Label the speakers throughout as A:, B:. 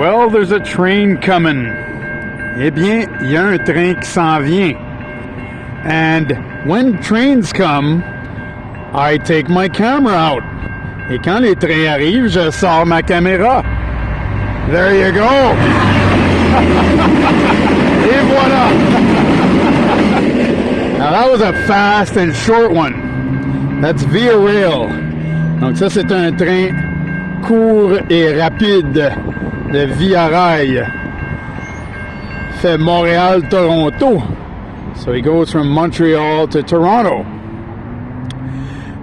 A: Well, there's a train coming. Eh bien, il y a un train qui s'en vient. And when trains come, I take my camera out. Et quand les trains arrivent, je sors ma caméra. There you go. Et voilà. Now that was a fast and short one. That's via rail. Donc ça, c'est un train court et rapide de via rail. Fait Montréal-Toronto. So he goes from Montreal to Toronto.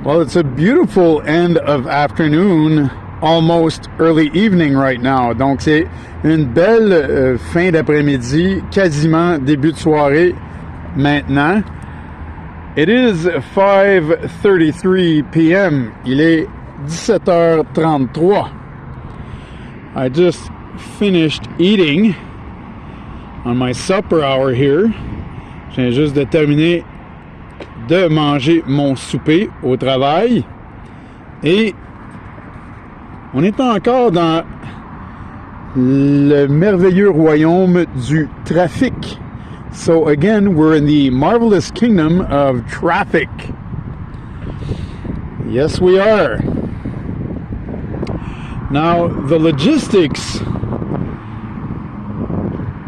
A: Well, it's a beautiful end of afternoon, almost early evening right now. Donc c'est une belle fin d'après-midi, quasiment début de soirée maintenant. It is 5:33 p.m. Il est 17h33. I just finished eating on my supper hour here. Je viens juste de terminer de manger mon souper au travail. Et on est encore dans le merveilleux royaume du trafic. So again, we're in the marvelous kingdom of traffic. Yes, we are. Now, the logistics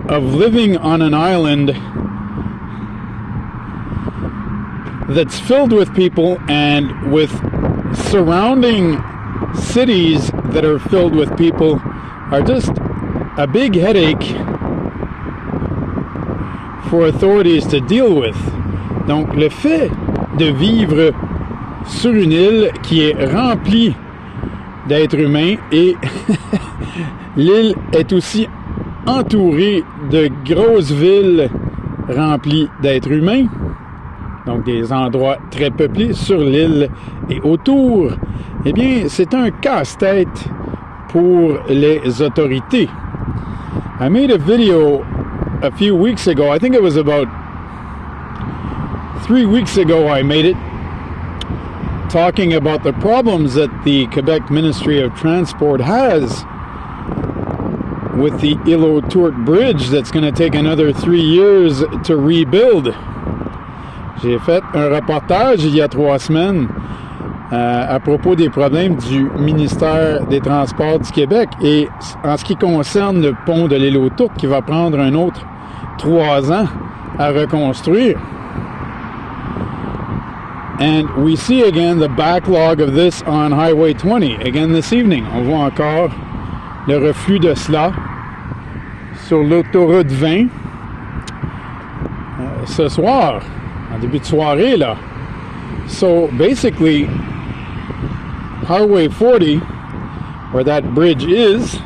A: of living on an island that's filled with people and with surrounding cities that are filled with people are just a big headache for authorities to deal with. Donc, le fait de vivre sur une île qui est remplie d'êtres humains et l'île est aussi entourée de grosses villes remplies d'êtres humains, donc des endroits très peuplés sur l'île et autour, eh bien, c'est un casse-tête pour les autorités. I made a video a few weeks ago. I think it was about 3 weeks ago I made it, talking about the problems that the Quebec Ministry of Transport has with the Île-aux-Tourtes Bridge that's going to take another 3 years to rebuild. J'ai fait un reportage il y a 3 semaines à propos des problèmes du ministère des Transports du Québec et en ce qui concerne le pont de l'Île-aux-Tourtes qui va prendre un autre 3 ans à reconstruire. And we see again the backlog of this on Highway 20. Again this evening, on voit encore le reflux de cela sur l'autoroute 20 ce soir, en début de soirée là. So basically, Highway 40, where that bridge is,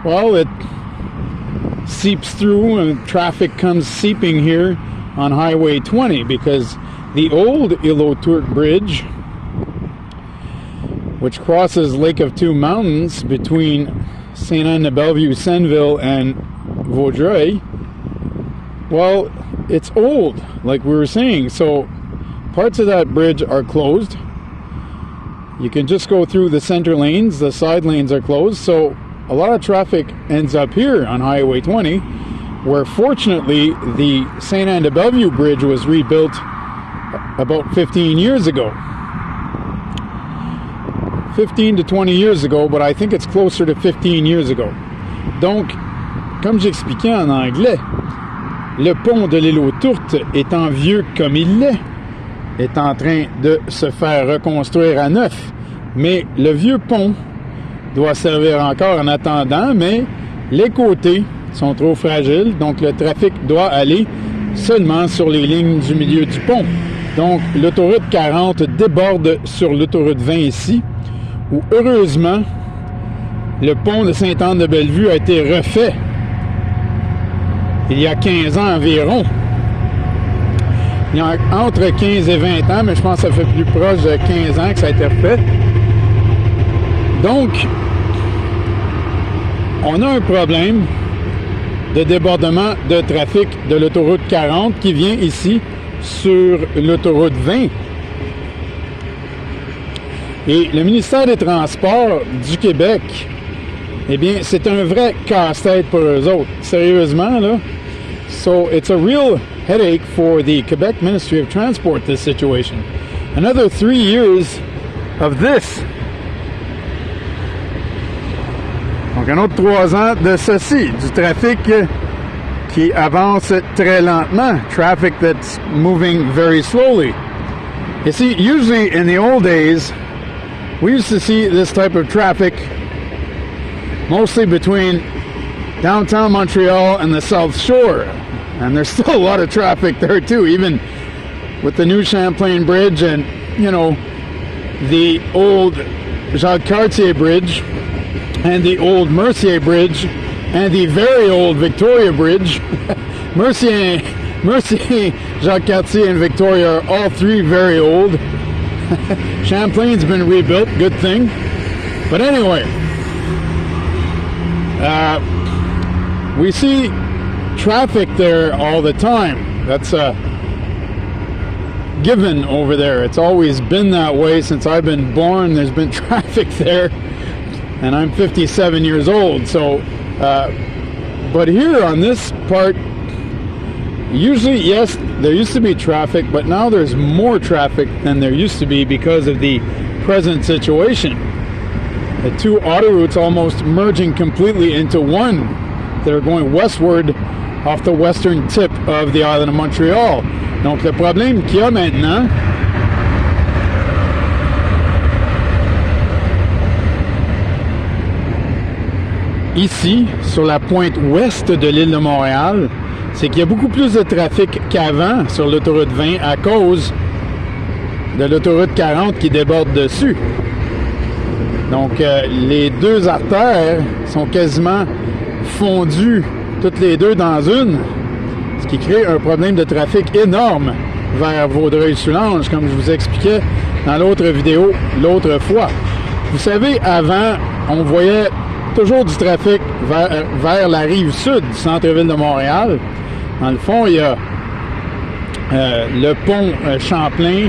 A: well, it seeps through and traffic comes seeping here on Highway 20 because the old Île-aux-Tourtes Bridge, which crosses Lake of Two Mountains between Saint-Anne-de-Bellevue, Senneville, and Vaudreuil, well, it's old, like we were saying. So parts of that bridge are closed. You can just go through the center lanes. The side lanes are closed. So a lot of traffic ends up here on Highway 20, where fortunately the Saint-Anne-de-Bellevue Bridge was rebuilt about 15 years ago. 15 to 20 years ago, but I think it's closer to 15 years ago. Donc, comme j'expliquais en anglais, le pont de l'Île-aux-Tourtes, étant vieux comme il l'est, est en train de se faire reconstruire à neuf. Mais le vieux pont doit servir encore en attendant, mais les côtés sont trop fragiles, donc le trafic doit aller seulement sur les lignes du milieu du pont. Donc, l'autoroute 40 déborde sur l'autoroute 20 ici, où heureusement, le pont de Sainte-Anne-de-Bellevue a été refait il y a 15 ans environ. Il y a entre 15 et 20 ans, mais je pense que ça fait plus proche de 15 ans que ça a été refait. Donc, on a un problème de débordement de trafic de l'autoroute 40 qui vient ici sur l'autoroute 20. Et le ministère des Transports du Québec eh bien, c'est un vrai casse-tête pour eux autres. Sérieusement, là. So, it's a real headache for the Quebec Ministry of Transport, this situation. Another 3 years of this. Donc, un autre 3 ans de ceci, du trafic qui avance très lentement. Traffic that's moving very slowly. You see, usually in the old days, we used to see this type of traffic mostly between downtown Montreal and the South Shore. And there's still a lot of traffic there too, even with the new Champlain Bridge and, you know, the old Jacques Cartier Bridge and the old Mercier Bridge and the very old Victoria Bridge. Mercier, Jacques Cartier, and Victoria are all three very old. Champlain's been rebuilt, good thing. But anyway, we see traffic there all the time. That's a given over there. It's always been that way since I've been born. There's been traffic there, and I'm 57 years old. So, but here on this part, usually, yes, there used to be traffic, but now there's more traffic than there used to be because of the present situation. The two autoroutes almost merging completely into one that are going westward off the western tip of the island of Montreal. Donc le problème qu'il y a maintenant, ici, sur la pointe ouest de l'île de Montréal, c'est qu'il y a beaucoup plus de trafic qu'avant sur l'autoroute 20 à cause de l'autoroute 40 qui déborde dessus. Donc, les deux artères sont quasiment fondues, toutes les deux dans une, ce qui crée un problème de trafic énorme vers Vaudreuil-Soulanges, comme je vous expliquais dans l'autre vidéo l'autre fois. Vous savez, avant, on voyait toujours du trafic vers la rive sud du centre-ville de Montréal. Dans le fond, il y a le pont Champlain,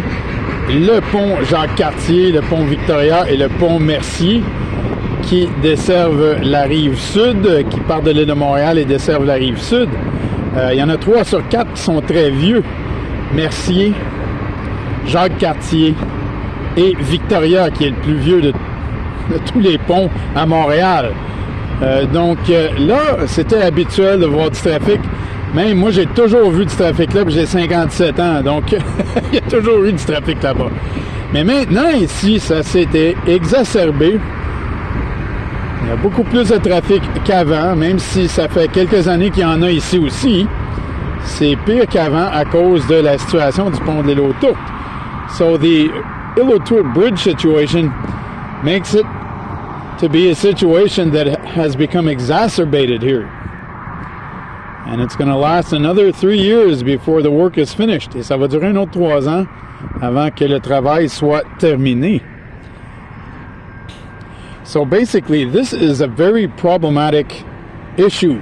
A: le pont Jacques-Cartier, le pont Victoria et le pont Mercier qui desservent la rive sud, qui partent de l'île de Montréal et desservent la rive sud. Il y en a 3 sur 4 qui sont très vieux. Mercier, Jacques-Cartier et Victoria, qui est le plus vieux de tous les ponts à Montréal. Donc là, c'était habituel de voir du trafic. Même moi, j'ai toujours vu du trafic là, puis j'ai 57 ans, donc il y a toujours eu du trafic là-bas. Mais maintenant, ici, ça s'est exacerbé. Il y a beaucoup plus de trafic qu'avant, même si ça fait quelques années qu'il y en a ici aussi. C'est pire qu'avant à cause de la situation du pont de l'île aux Tourtes. So the île aux Tourtes bridge situation makes it to be a situation that has become exacerbated here. And it's going to last another 3 years before the work is finished. Et ça va durer un autre 3 ans avant que le travail soit terminé. So basically, this is a very problematic issue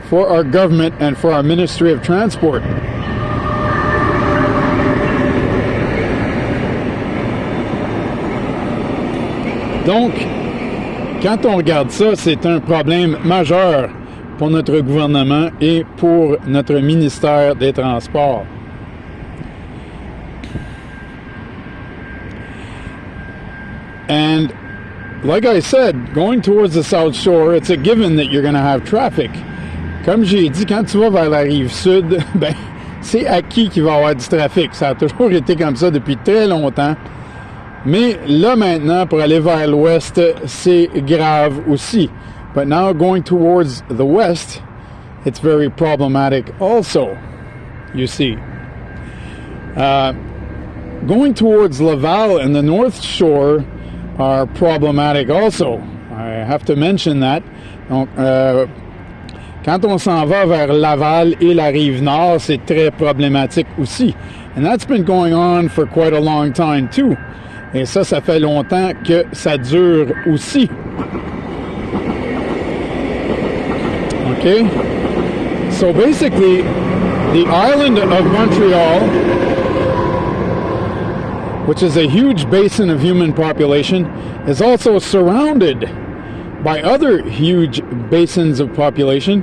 A: for our government and for our Ministry of Transport. Donc, quand on regarde ça, c'est un problème majeur pour notre gouvernement et pour notre ministère des Transports. And like I said, going towards the South Shore, it's a given that you're going to have traffic. Comme j'ai dit, quand tu vas vers la rive sud, ben, c'est acquis qu'il va y avoir du trafic. Ça a toujours été comme ça depuis très longtemps. Mais là maintenant, pour aller vers l'ouest, c'est grave aussi. But now going towards the west, it's very problematic also, you see. Going towards Laval and the North Shore are problematic also. I have to mention that. Donc, quand on s'en va vers Laval et la Rive-Nord, c'est très problématique aussi. And that's been going on for quite a long time too. Et ça fait longtemps que ça dure aussi. Okay? So basically, the island of Montreal, which is a huge basin of human population, is also surrounded by other huge basins of population,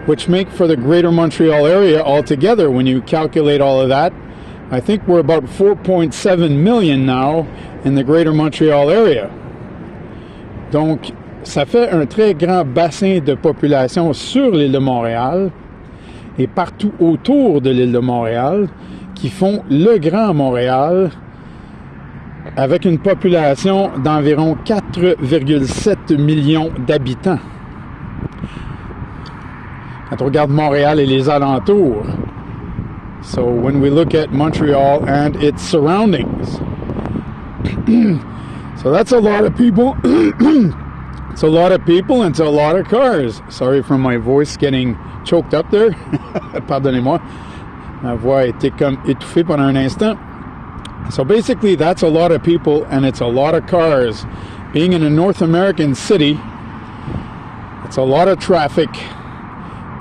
A: which make for the greater Montreal area altogether. When you calculate all of that, I think we're about 4.7 million now in the greater Montreal area. Donc, ça fait un très grand bassin de population sur l'île de Montréal et partout autour de l'île de Montréal qui font le Grand Montréal avec une population d'environ 4,7 millions d'habitants. Quand on regarde Montréal et les alentours, so when we look at Montreal and its surroundings, so that's a lot of people. It's a lot of people and it's a lot of cars. Sorry for my voice getting choked up there. Pardonnez-moi. Ma voix a été comme étouffée pendant un instant. So basically, that's a lot of people and it's a lot of cars. Being in a North American city, it's a lot of traffic.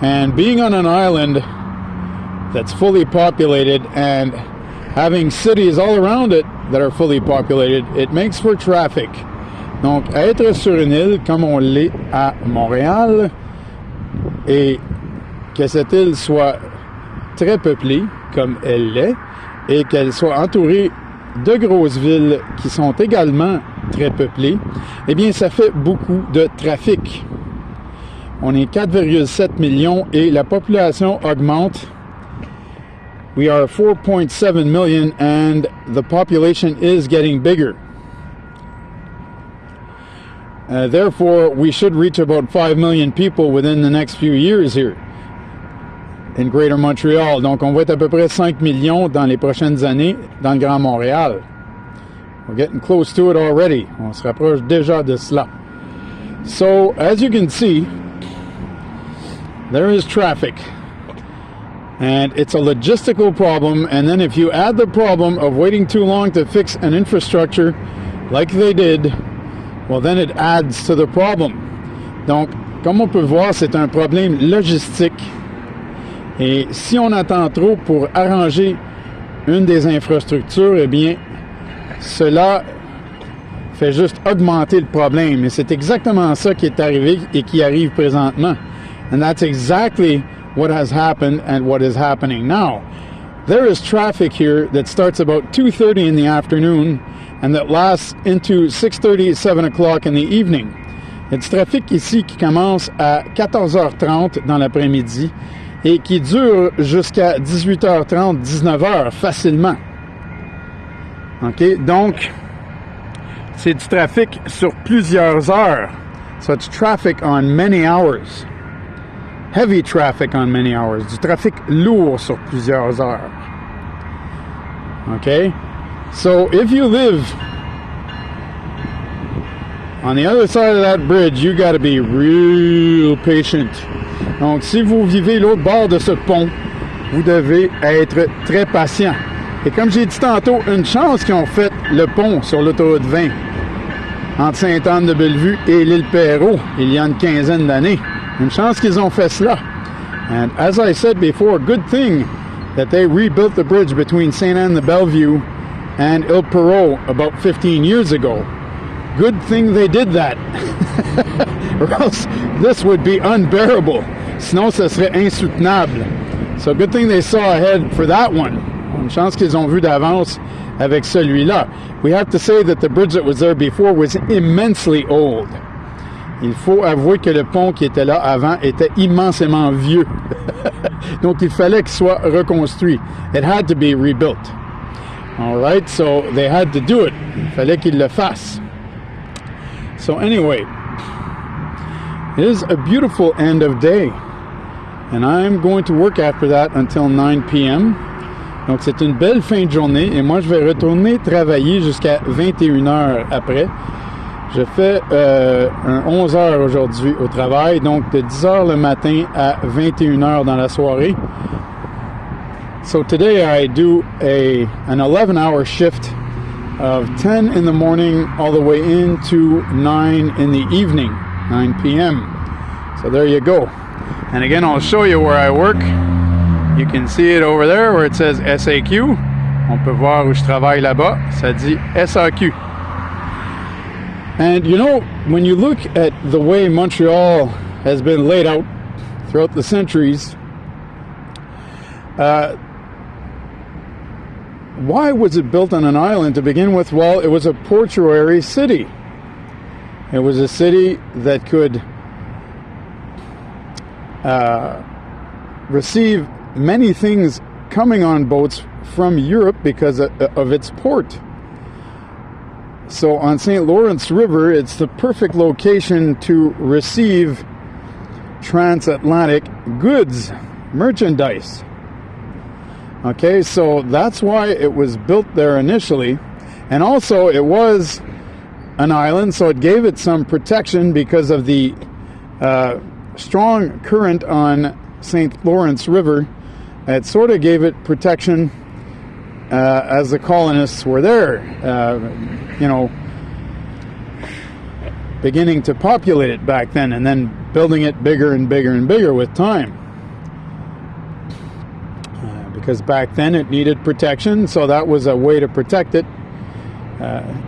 A: And being on an island that's fully populated and having cities all around it that are fully populated, it makes for traffic. Donc, être sur une île comme on l'est à Montréal et que cette île soit très peuplée comme elle l'est et qu'elle soit entourée de grosses villes qui sont également très peuplées, eh bien, ça fait beaucoup de trafic. On est 4,7 millions et la population augmente. We are 4.7 million and the population is getting bigger. Therefore, we should reach about 5 million people within the next few years here in Greater Montreal. Donc, on va être à peu près 5 millions dans les prochaines années dans le Grand Montréal. We're getting close to it already. On se rapproche déjà de cela. So, as you can see, there is traffic. And it's a logistical problem. And then if you add the problem of waiting too long to fix an infrastructure like they did, well, then it adds to the problem. Donc, comme on peut voir, c'est un problème logistique. Et si on attend trop pour arranger une des infrastructures, eh bien, cela fait juste augmenter le problème. Et c'est exactement ça qui est arrivé et qui arrive présentement. And that's exactly what has happened and what is happening now. There is traffic here that starts about 2:30 in the afternoon and that lasts into 6:30, 7 o'clock in the evening. Il y a du trafic ici qui commence à 14h30 dans l'après-midi et qui dure jusqu'à 18h30, 19h facilement. OK? Donc, c'est du trafic sur plusieurs heures. So it's traffic on many hours. Heavy traffic on many hours. Du trafic lourd sur plusieurs heures. Okay? So if you live on the other side of that bridge, you got to be real patient. Donc, si vous vivez l'autre bord de ce pont, vous devez être très patient. Et comme j'ai dit tantôt, une chance qu'ils ont fait le pont sur l'autoroute 20 entre Sainte-Anne-de-Bellevue et l'île Perrot il y a une quinzaine d'années. Une chance qu'ils ont fait cela. And as I said before, good thing that they rebuilt the bridge between Sainte-Anne-de-Bellevue and Ile Perrot about 15 years ago. Good thing they did that. Or else this would be unbearable. Sinon, ce serait insoutenable. So good thing they saw ahead for that one. Une chance qu'ils ont vu d'avance avec celui-là. We have to say that the bridge that was there before was immensely old. Il faut avouer que le pont qui était là avant était immensément vieux. Donc, il fallait qu'il soit reconstruit. It had to be rebuilt. All right, so they had to do it. Il fallait qu'ils le fassent. So anyway, it is a beautiful end of day. And I'm going to work after that until 9 p.m. Donc, c'est une belle fin de journée. Et moi, je vais retourner travailler jusqu'à 21h après. Je fais un 11h aujourd'hui au travail, donc de 10h le matin à 21h dans la soirée. So today I do an 11-hour shift of 10 in the morning all the way into 9 in the evening, 9 p.m. So there you go. And again, I'll show you where I work. You can see it over there where it says SAQ. On peut voir où je travaille là-bas. Ça dit SAQ. And you know, when you look at the way Montreal has been laid out throughout the centuries, why was it built on an island to begin with? Well, it was a portuary city. It was a city that could receive many things coming on boats from Europe because of its port. So on St. Lawrence River, it's the perfect location to receive transatlantic goods, merchandise. Okay, so that's why it was built there initially. And also it was an island, so it gave it some protection because of the strong current on St. Lawrence River. It sort of gave it protection as the colonists were there, you know, beginning to populate it back then, and then building it bigger and bigger and bigger with time. Because back then it needed protection, so that was a way to protect it.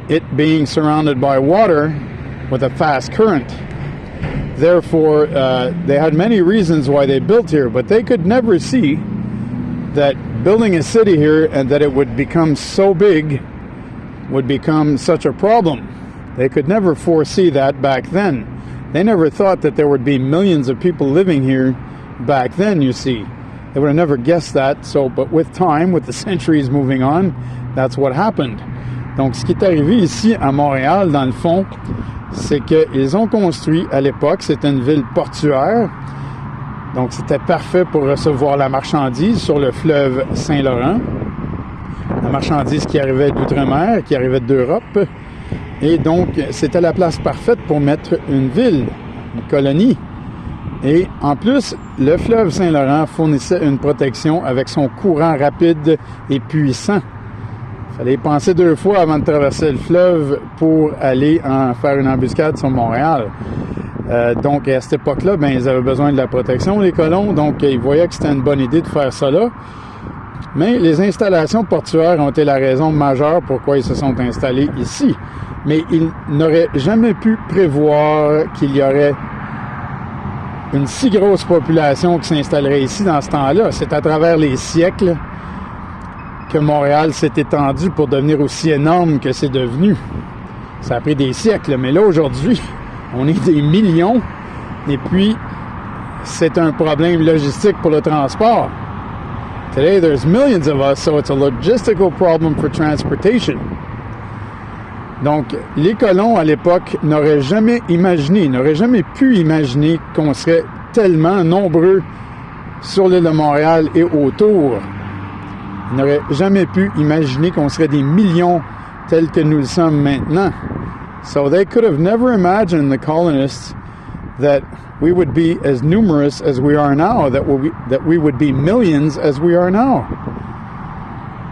A: It being surrounded by water with a fast current. Therefore, they had many reasons why they built here, but they could never see that building a city here and that it would become so big would become such a problem. They could never foresee that back then. They never thought that there would be millions of people living here back then, you see. They would have never guessed that. So, but with time, with the centuries moving on, that's what happened. Donc, ce qui est arrivé ici à Montréal, dans le fond, c'est qu'ils ont construit à l'époque, c'était une ville portuaire. Donc, c'était parfait pour recevoir la marchandise sur le fleuve Saint-Laurent. La marchandise qui arrivait d'outre-mer, qui arrivait d'Europe. Et donc, c'était la place parfaite pour mettre une ville, une colonie. Et en plus, le fleuve Saint-Laurent fournissait une protection avec son courant rapide et puissant. Il fallait y penser 2 fois avant de traverser le fleuve pour aller en faire une embuscade sur Montréal. Donc, à cette époque-là, ben, ils avaient besoin de la protection, les colons. Donc, ils voyaient que c'était une bonne idée de faire ça là. Mais les installations portuaires ont été la raison majeure pourquoi ils se sont installés ici. Mais ils n'auraient jamais pu prévoir qu'il y aurait une si grosse population qui s'installerait ici dans ce temps-là. C'est à travers les siècles que Montréal s'est étendu pour devenir aussi énorme que c'est devenu. Ça a pris des siècles, mais là, aujourd'hui, on est des millions, et puis c'est un problème logistique pour le transport. Today, there's millions of us, so it's a logistical problem for transportation. Donc, les colons, à l'époque, n'auraient jamais pu imaginer qu'on serait tellement nombreux sur l'île de Montréal et autour. Ils n'auraient jamais pu imaginer qu'on serait des millions tels que nous le sommes maintenant. So they could have never imagined, the colonists, that we would be as numerous as we are now, that we would be millions as we are now.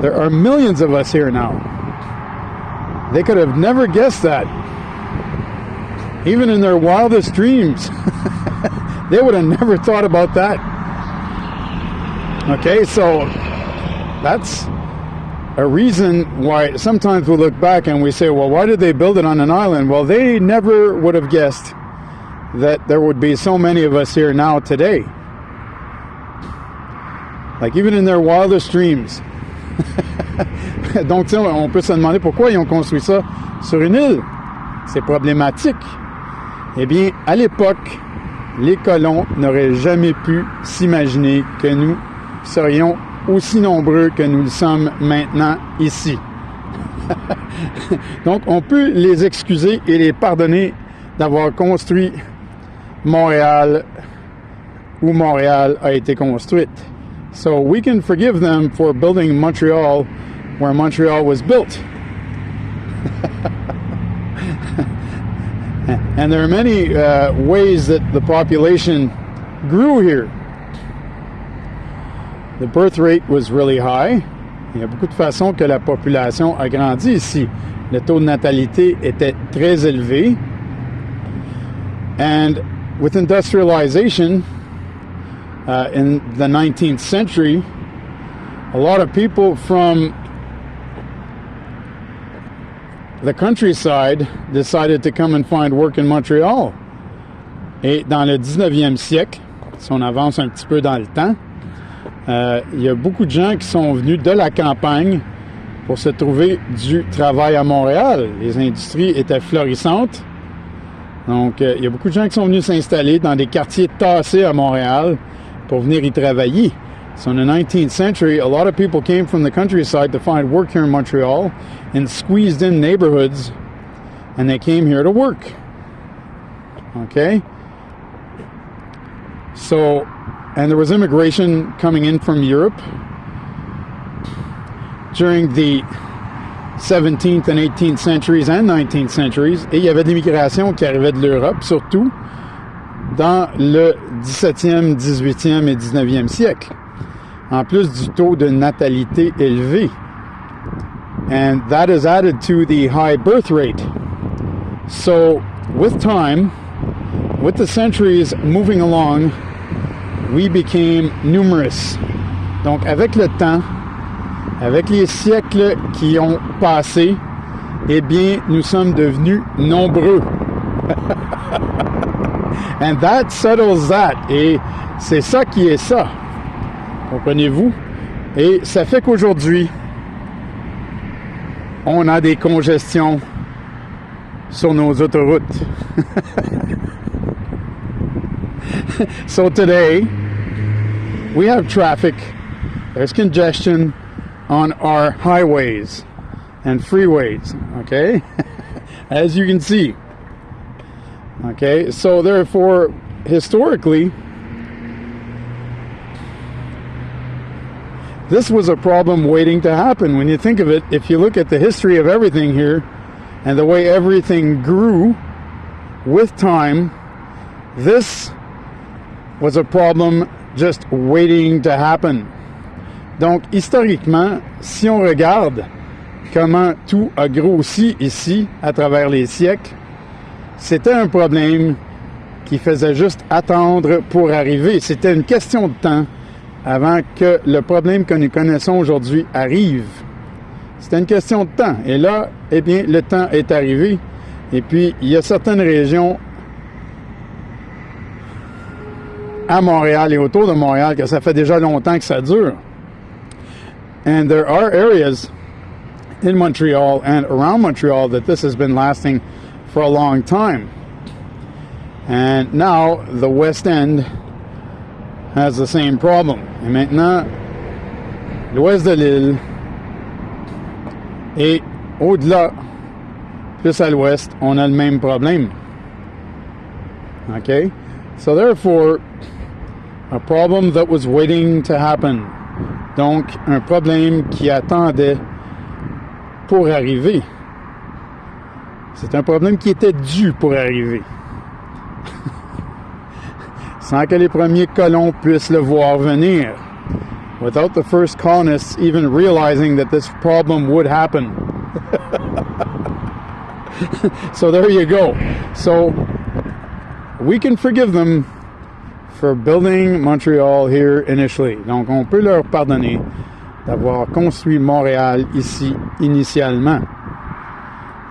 A: There are millions of us here now. They could have never guessed that. Even in their wildest dreams. They would have never thought about that. Okay, so that's a reason why sometimes we look back and we say, well, why did they build it on an island? Well, they never would have guessed that there would be so many of us here now today. Like even in their wildest dreams. Donc, on peut se demander pourquoi ils ont construit ça sur une île. C'est problématique. Eh bien, à l'époque, les colons n'auraient jamais pu s'imaginer que nous serions aussi nombreux que nous le sommes maintenant ici. Donc, on peut les excuser et les pardonner d'avoir construit Montréal où Montréal a été construite. So we can forgive them for building Montreal where Montreal was built. And there are many ways that the population grew here. The birth rate was really high. Il y a beaucoup de façons que la population a grandi ici. Le taux de natalité était très élevé. And with industrialization in the 19th century, a lot of people from the countryside decided to come and find work in Montreal. Et dans le 19e siècle, si on avance un petit peu dans le temps, il y a beaucoup de gens qui sont venus de la campagne pour se trouver du travail à Montréal. Les industries étaient florissantes. Donc, il y a beaucoup de gens qui sont venus s'installer dans des quartiers tassés à Montréal pour venir y travailler. So in the 19th century, a lot of people came from the countryside to find work here in Montreal in squeezed in neighborhoods, and they came here to work. Okay? So, and there was immigration coming in from Europe during the 17th and 18th centuries and 19th centuries, et il y avait de l'immigration qui arrivait de l'Europe, surtout dans le 17e, 18e et 19e siècle, en plus du taux de natalité élevé. And that is added to the high birth rate. So, with time, with the centuries moving along, we became numerous. Donc, avec le temps, avec les siècles qui ont passé, eh bien, nous sommes devenus nombreux. And that settles that. Et c'est ça qui est ça. Comprenez-vous? Et ça fait qu'aujourd'hui, on a des congestions sur nos autoroutes. So today, we have traffic. There's congestion on our highways and freeways, okay? As you can see. Okay, so therefore, historically, this was a problem waiting to happen. When you think of it, if you look at the history of everything here and the way everything grew with time, this was a problem just waiting to happen. Donc, historiquement, si on regarde comment tout a grossi ici à travers les siècles, c'était un problème qui faisait juste attendre pour arriver. C'était une question de temps avant que le problème que nous connaissons aujourd'hui arrive. C'était une question de temps. Et là, eh bien, le temps est arrivé. Et puis, il y a certaines régions à Montréal et autour de Montréal que ça fait déjà longtemps que ça dure. And there are areas in Montreal and around Montreal that this has been lasting for a long time. And now the West End has the same problem. Et maintenant, l'ouest de l'île et au-delà, plus à l'ouest, on a le même problème. Okay? So therefore, a problem that was waiting to happen. Donc, un problème qui attendait pour arriver. C'est un problème qui était dû pour arriver. Sans que les premiers colons puissent le voir venir. Without the first colonists even realizing that this problem would happen. So there you go. So, we can forgive them for building Montreal here initially. Donc, on peut leur pardonner d'avoir construit Montréal ici initialement.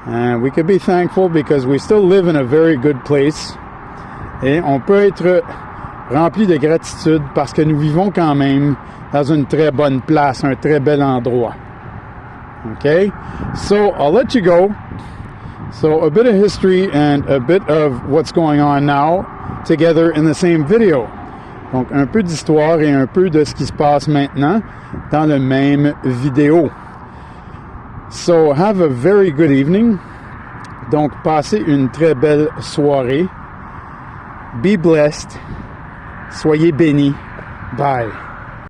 A: And we could be thankful because we still live in a very good place. Et on peut être rempli de gratitude parce que nous vivons quand même dans une très bonne place, un très bel endroit. Okay? So, I'll let you go. So, a bit of history and a bit of what's going on now together in the same video. Donc, un peu d'histoire et un peu de ce qui se passe maintenant dans le même vidéo. So, have a very good evening. Donc, passez une très belle soirée. Be blessed. Soyez bénis. Bye.